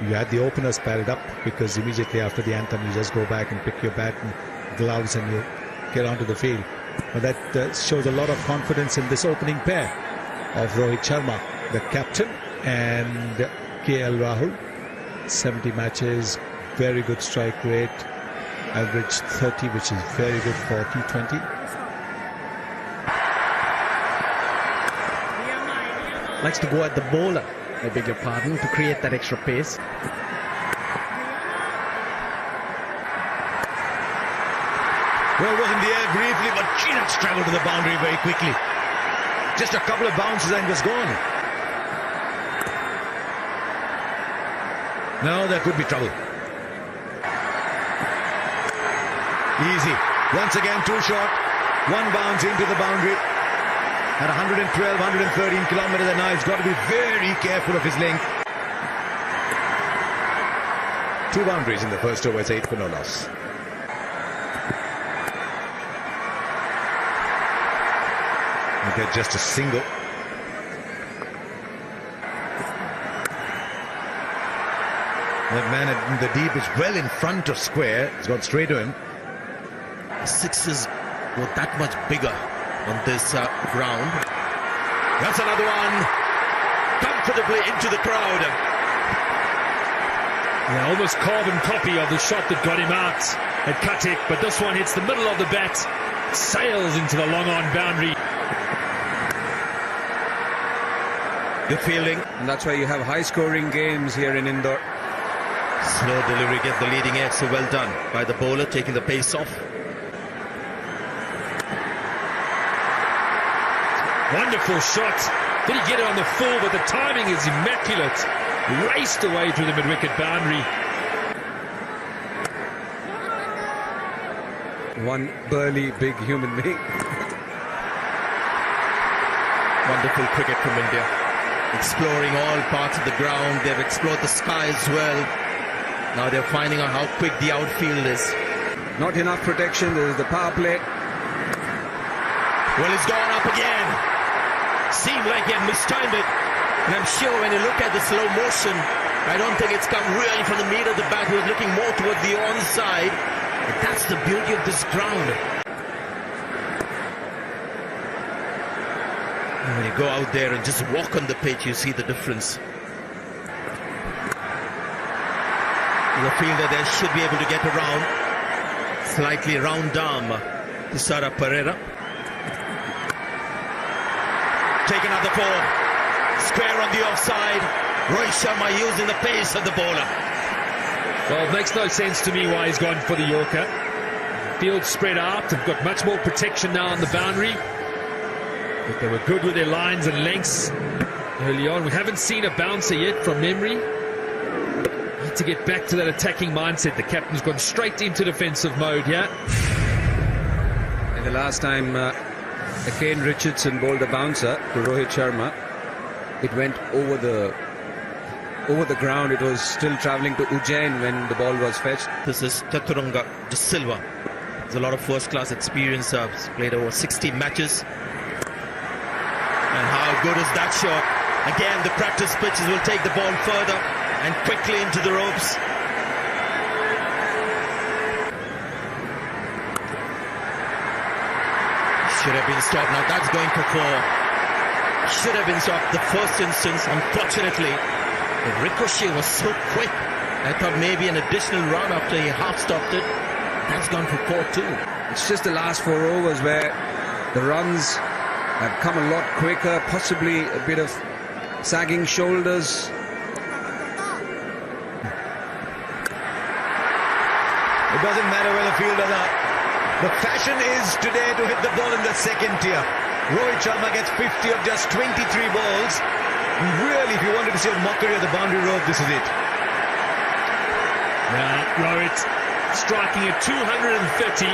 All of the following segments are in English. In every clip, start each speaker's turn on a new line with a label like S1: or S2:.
S1: You had the openers padded up because immediately after the anthem you just go back and pick your bat and gloves and you get onto the field. But that shows a lot of confidence in this opening pair of Rohit Sharma, the captain, and KL Rahul. 70 matches, very good strike rate, average 30, which is very good for T20.
S2: Likes to go at the bowler, I beg your pardon, to create that extra pace.
S3: Well, was in the air briefly, but Chinox travelled to the boundary very quickly. Just a couple of bounces and was gone. Now there could be trouble. Easy. Once again, too short. One bounce into the boundary. At 112, 113 kilometers an hour, he's got to be very careful of his length. 2 boundaries in the first over, it's 8 for no loss. And they're just a single. That man in the deep is well in front of square. He's gone straight to him.
S4: Sixes were that much bigger on this ground.
S3: That's another one. Comfortably into the crowd.
S5: Yeah, almost carbon copy of the shot that got him out at Katik, but this one hits the middle of the bat, sails into the long-on boundary.
S3: Good fielding.
S6: And that's why you have high-scoring games here in Indore.
S4: Slow delivery, get the leading edge, so well done by the bowler, taking the pace off.
S5: Wonderful shot. Did he get it on the full, but the timing is immaculate. Raced away through the mid-wicket boundary.
S6: One burly, big human being.
S4: Wonderful cricket from India. Exploring all parts of the ground. They've explored the sky as well. Now they're finding out how quick the outfield is.
S6: Not enough protection. There is the power play.
S4: Well, it's gone up again. Seemed like he had mistimed it. And I'm sure when you look at the slow motion, I don't think it's come really from the meat of the bat. He was looking more towards the onside. But that's the beauty of this ground. And when you go out there and just walk on the pitch, you see the difference. The fielder there should be able to get around. Slightly round arm to Sara Pereira. Take another ball. Square on the offside. Rohit Sharma using the pace of the bowler.
S5: Well, it makes no sense to me why he's gone for the Yorker. Field spread out. They've got much more protection now on the boundary. But they were good with their lines and lengths early on. We haven't seen a bouncer yet from memory. Need to get back to that attacking mindset. The captain's gone straight into defensive mode here.
S6: And the last time Kane Richardson bowled a bouncer to Rohit Sharma, it went over the ground. It was still travelling to Ujjain when the ball was fetched.
S4: This is Chaturanga De Silva. There's a lot of first-class experience. He's played over 60 matches. And how good is that shot? Again, the practice pitches will take the ball further and quickly into the ropes. Should have been stopped. Now that's going for 4. Should have been stopped the first instance. Unfortunately, the ricochet was so quick. I thought maybe an additional run after he half stopped it. That's gone for 4 too.
S6: It's just the last 4 overs where the runs have come a lot quicker, possibly a bit of sagging shoulders.
S3: It doesn't matter where the fielders are. The fashion is today to hit the ball in the second tier. Rohit Sharma gets 50 of just 23 balls. Really, if you wanted to see a mockery of the boundary rope, this is it.
S5: Now, Rohit striking at 230.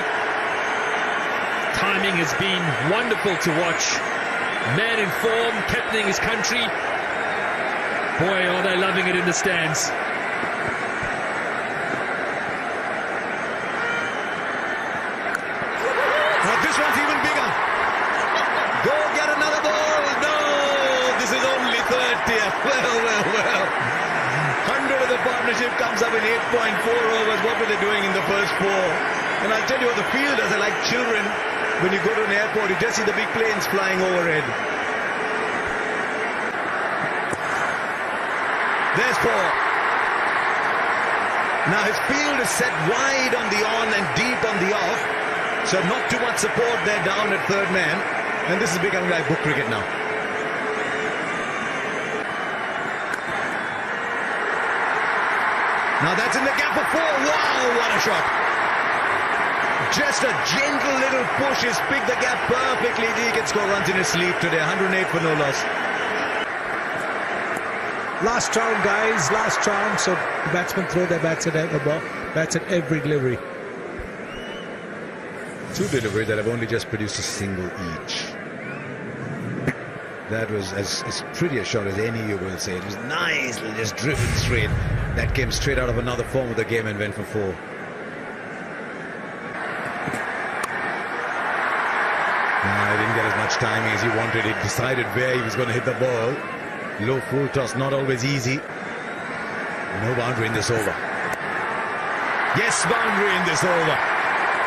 S5: Timing has been wonderful to watch. Man in form, captaining his country. Boy, are they loving it in the stands.
S3: This one's even bigger. Go get another ball. No, this is only third tier. Well. 100 of the bottom. partnership comes up in 8.4 overs. What were they doing in the first 4? And I'll tell you what, the fielders are like children. When you go to an airport, you just see the big planes flying overhead. There's 4. Now his field is set wide on the on and deep on the off. So not too much support there down at third man. And this is becoming like book cricket now. Now that's in the gap of 4. Wow, what a shot. Just a gentle little push. He's picked the gap perfectly. He can score runs in his sleep today. 108 for no loss.
S1: Last round, guys, last round. So the batsmen throw their bats at every delivery.
S3: 2 deliveries that have only just produced a single each. That was as pretty a shot as any you will say. It was nicely just driven straight. That came straight out of another form of the game and went for 4. He didn't get as much timing as he wanted. He decided where he was going to hit the ball. Low full toss, not always easy. No boundary in this over. Yes, boundary in this over.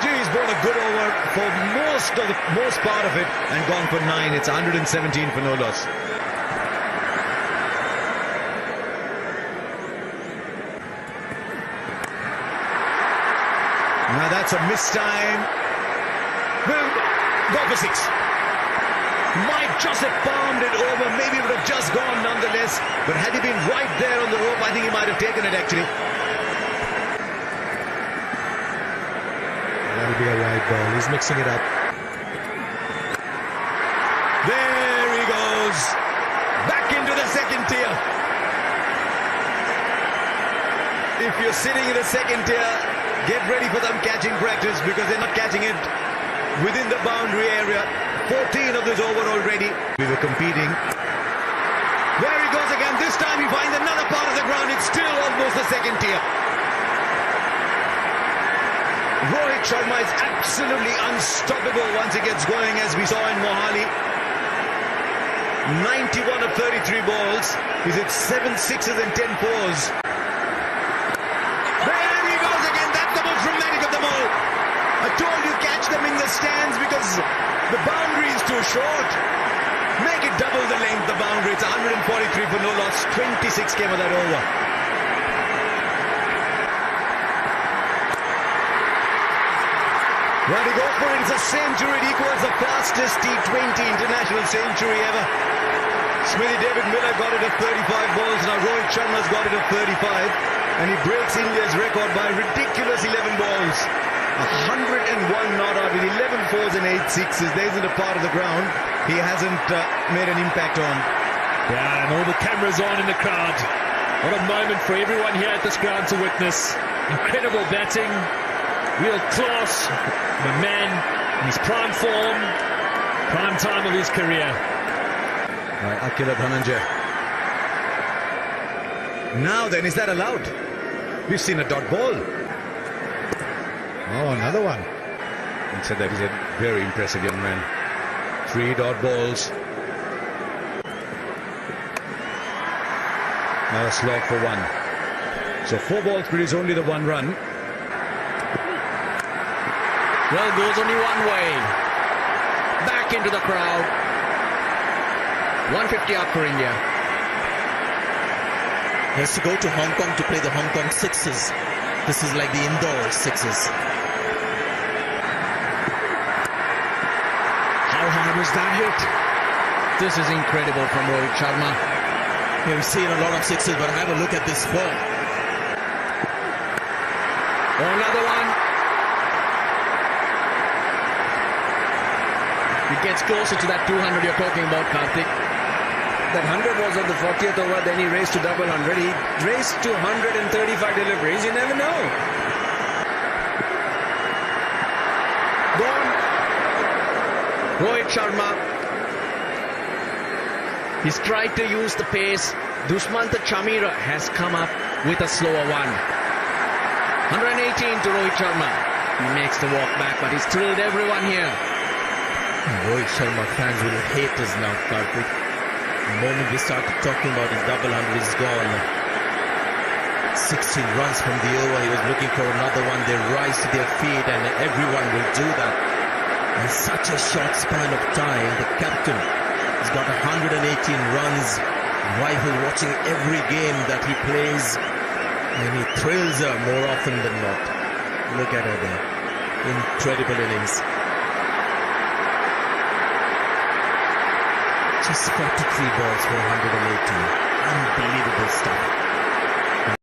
S3: Gee, he's bowled a good over for most part of it and gone for 9. It's 117 for no loss. Now that's a missed time. Will go for 6. Might just have palmed it over. Maybe it would have just gone nonetheless. But had he been right there on the rope, I think he might have taken it actually.
S1: That'll be a wide ball. He's mixing it up.
S3: There he goes. Back into the second tier. If you're sitting in the second tier, get ready for them catching practice because they're not catching it within the boundary area. 14 of this over already. We were competing. There he goes again. This time he finds another part of the ground. It's still almost the second tier. Rohit Sharma is absolutely unstoppable once he gets going, as we saw in Mohali. 91 of 33 balls. He's hit 7 6s and 10 4s. There he goes again. That's the most dramatic of them all. I told you catch them in the stands because the boundary is too short. Make it double the length, the boundary. It's 143 for no loss. 26 came of that over. Well, to go for it, it's a century. It equals the fastest T20 international century ever. Smithy David Miller got it at 35 balls. Now Rohit Sharma's got it at 35. And he breaks India's record by a ridiculous 11 balls. 101 not out with 11 4s and 8 6s. There isn't a part of the ground he hasn't made an impact on.
S5: Yeah, and all the cameras on in the crowd. What a moment for everyone here at this ground to witness. Incredible batting. Real class. The man in his prime form. Prime time of his career.
S3: Right, Akila Dhananjay. Now then, is that allowed? We've seen a dot ball.
S1: Oh, another one.
S3: And said that he's a very impressive young man. 3 dot balls. Now a slog for 1. So 4 balls produce only the 1 run.
S2: Well, goes only one way. Back into the crowd. 150 up for India.
S4: He has to go to Hong Kong to play the Hong Kong Sixes. This is like the Indore Sixes.
S2: How hard was that hit? This is incredible from Rohit Sharma.
S4: Yeah, we've seen a lot of sixes, but have a look at this ball.
S2: Oh, another one. It gets closer to that 200 you're talking about, Karthik.
S6: That 100 was on the 40th over, then he raced to double 100. He raced to 135 deliveries. You never know.
S2: Gone. Rohit Sharma. He's tried to use the pace. Dushmantha Chamira has come up with a slower one. 118 to Rohit Sharma. He makes the walk back, but he's thrilled everyone here.
S4: Rohit Sharma fans will hate us now, Karthik. The moment we started talking about his double 100 is gone. 16 runs from the over. He was looking for another one. They rise to their feet, and everyone will do that. In such a short span of time, the captain has got 118 runs. Rival watching every game that he plays, and he thrills her more often than not. Look at her there. Incredible innings. Just 43 balls for 118. Unbelievable stuff.